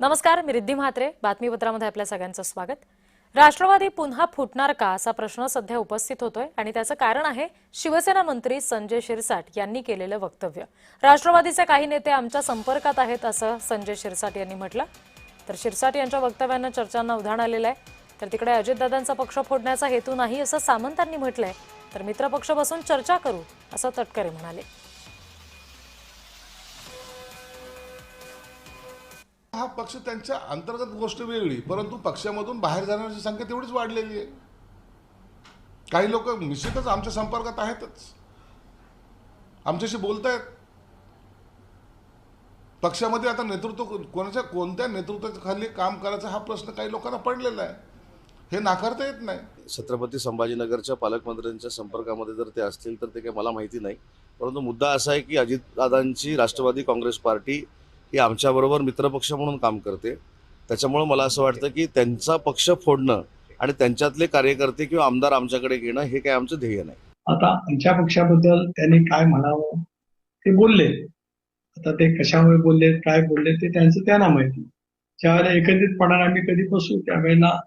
नमस्कार, मी रिद्धी म्हात्रे. बातमीपत्रामध्ये आपल्या सगळ्यांचं स्वागत. राष्ट्रवादी पुन्हा फुटणार का असा प्रश्न सध्या उपस्थित होतोय आणि त्याचं कारण आहे शिवसेना मंत्री संजय शिरसाट यांनी केलेलं वक्तव्य. राष्ट्रवादीचे काही नेते आमच्या संपर्कात आहेत असं संजय शिरसाट यांनी म्हटलं. तर शिरसाट यांच्या वक्तव्यानं चर्चांना उधाण आलेलं आहे. तर तिकडे अजितदादांचा पक्ष फोडण्याचा हेतू नाही असं सामंतांनी म्हटलंय. तर मित्रपक्ष बसून चर्चा करू असं तटकरे म्हणाले. हा पक्ष त्यांच्या अंतर्गत गोष्ट वेगळी, परंतु पक्षामधून बाहेर जाण्याची संख्या तेवढीच वाढलेली आहे. काही लोक निश्चितच आमच्या संपर्कात आहेतच, आमच्याशी बोलतायत. पक्षामध्ये आता नेतृत्व कोणत्या नेतृत्वाखाली काम करायचं हा प्रश्न काही लोकांना पडलेला आहे, हे नाकारता येत नाही. छत्रपती संभाजीनगरच्या पालकमंत्र्यांच्या संपर्कामध्ये जर ते असतील तर ते काही मला माहिती नाही, परंतु मुद्दा असा आहे की अजितदादांची राष्ट्रवादी काँग्रेस पार्टी ही आमच्याबरोबर मित्रपक्ष म्हणून काम करते. त्याच्यामुळे मला असं वाटतं की त्यांचा पक्ष फोडणं आणि त्यांच्यातले कार्यकर्ते किंवा आमदार आमच्याकडे घेणं हे काही आमचं ध्येय नाही. आता आमच्या पक्षाबद्दल त्यांनी काय म्हणावं ते बोलले. आता ते कशामुळे बोलले, काय बोलले ते त्यांचं त्यांना माहिती. ज्यावेळेला एकत्रितपणाने आम्ही कधी बसू त्यावेळेला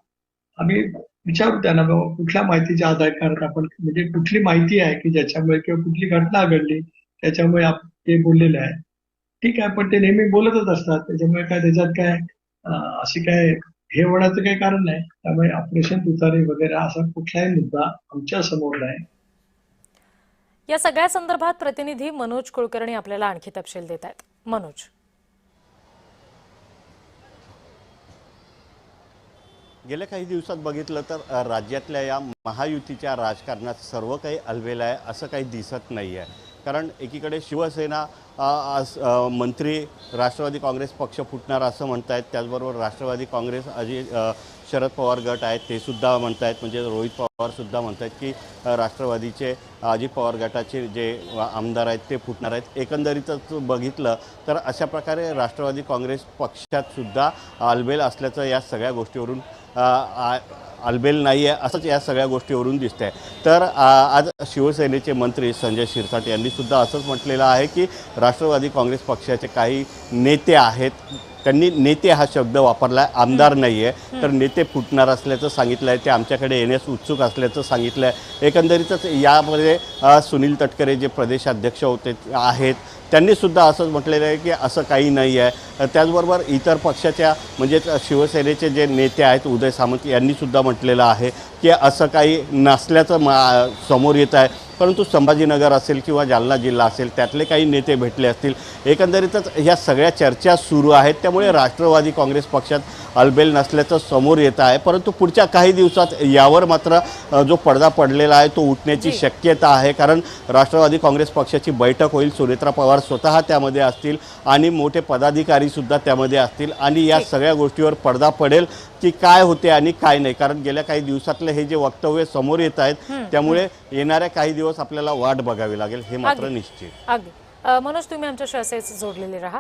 आम्ही विचारू त्यांना, बाबा कुठल्या माहितीच्या आधारात आपण, म्हणजे कुठली माहिती आहे की ज्याच्यामुळे किंवा कुठली घटना घडली त्याच्यामुळे ते बोललेले आहे. ठीक आहे, पण ते नेहमी बोलतच असतात, त्याच्यामुळे काय त्याच्यात काय अशी काय हे होण्याचं काही कारण नाही. त्यामुळे ऑपरेशन तुतारी वगैरे असा कुठलाही मुद्दा आमच्या समोर नाही. या सगळ्या संदर्भात प्रतिनिधी मनोज कुलकर्णी आपल्याला आणखी तपशील देत आहेत. मनोज, गेल्या काही दिवसात बघितलं तर राज्यातल्या या महायुतीच्या राजकारणात सर्व काही अलबेल आहे असं काही दिसत नाही आहे. कारण एकीकडे शिवसेना मंत्री राष्ट्रवादी काँग्रेस पक्ष फुटणार असं म्हणतायत, त्याचबरोबर राष्ट्रवादी काँग्रेस शरद पवार गट आहेत ते सुद्धा म्हणतायत, म्हणजे रोहित पवारसुद्धा म्हणतायत की राष्ट्रवादीचे अजित पवार गटाचे जे आमदार आहेत ते फुटणार आहेत. एकंदरीतच बघितलं तर अशा प्रकारे राष्ट्रवादी काँग्रेस पक्षात सुद्धा अलबेल असल्याचं या सगळ्या गोष्टीवरून अलबेल नाही आहे असंच या सगळ्या गोष्टीवरून दिसत आहे. तर आज शिवसेनेचे मंत्री संजय शिरसाट यांनी सुद्धा असंच म्हटलेलं आहे की राष्ट्रवादी काँग्रेस पक्षाचे काही नेते आहेत, त्यांनी नेते हा शब्द वापरला आहे, आमदार नाही आहे. तर नेते फुटणार असल्याचं सांगितलं आहे, ते आमच्याकडे येण्यास उत्सुक असल्याचं सांगितलं आहे. एकंदरीतच यामध्ये सुनील तटकरे जे प्रदेशाध्यक्ष होते आहेत त्यांनीसुद्धा असंच म्हटलेलं आहे की असं काही नाही आहे. त्याचबरोबर इतर पक्षाच्या म्हणजे शिवसेनेचे जे नेते आहेत उदय सामंत यांनीसुद्धा म्हटलेलं आहे की असं काही नसल्याचं समोर येत आहे. परंतु संभाजीनगर असेल किंवा जालना जिल्हा असेल त्यातले काही नेते भेटले असतील. एकंदरीतच ह्या सगळ्या चर्चा सुरू आहेत, त्यामुळे राष्ट्रवादी काँग्रेस पक्षात अलबेल नसल्याचं समोर येत आहे. परंतु पुढच्या काही दिवसात यावर मात्र जो पडदा पडलेला आहे तो उठण्याची शक्यता आहे. कारण राष्ट्रवादी काँग्रेस पक्षाची बैठक होईल, सुनेत्रा पवार स्वतः त्यामध्ये असतील आणि मोठे पदाधिकारीसुद्धा त्यामध्ये असतील आणि या सगळ्या गोष्टीवर पडदा पडेल की काय होते आणि काय नाही. कारण गेल्या काही दिवसातले हे जे वक्तव्य समोर येत आहेत त्यामुळे येणाऱ्या काही दिवस आपल्याला वाट बघावी लागेल, हे मात्र निश्चित. अगदी मनोज, तुम्ही आमच्याशी असेच जोडलेले राहा.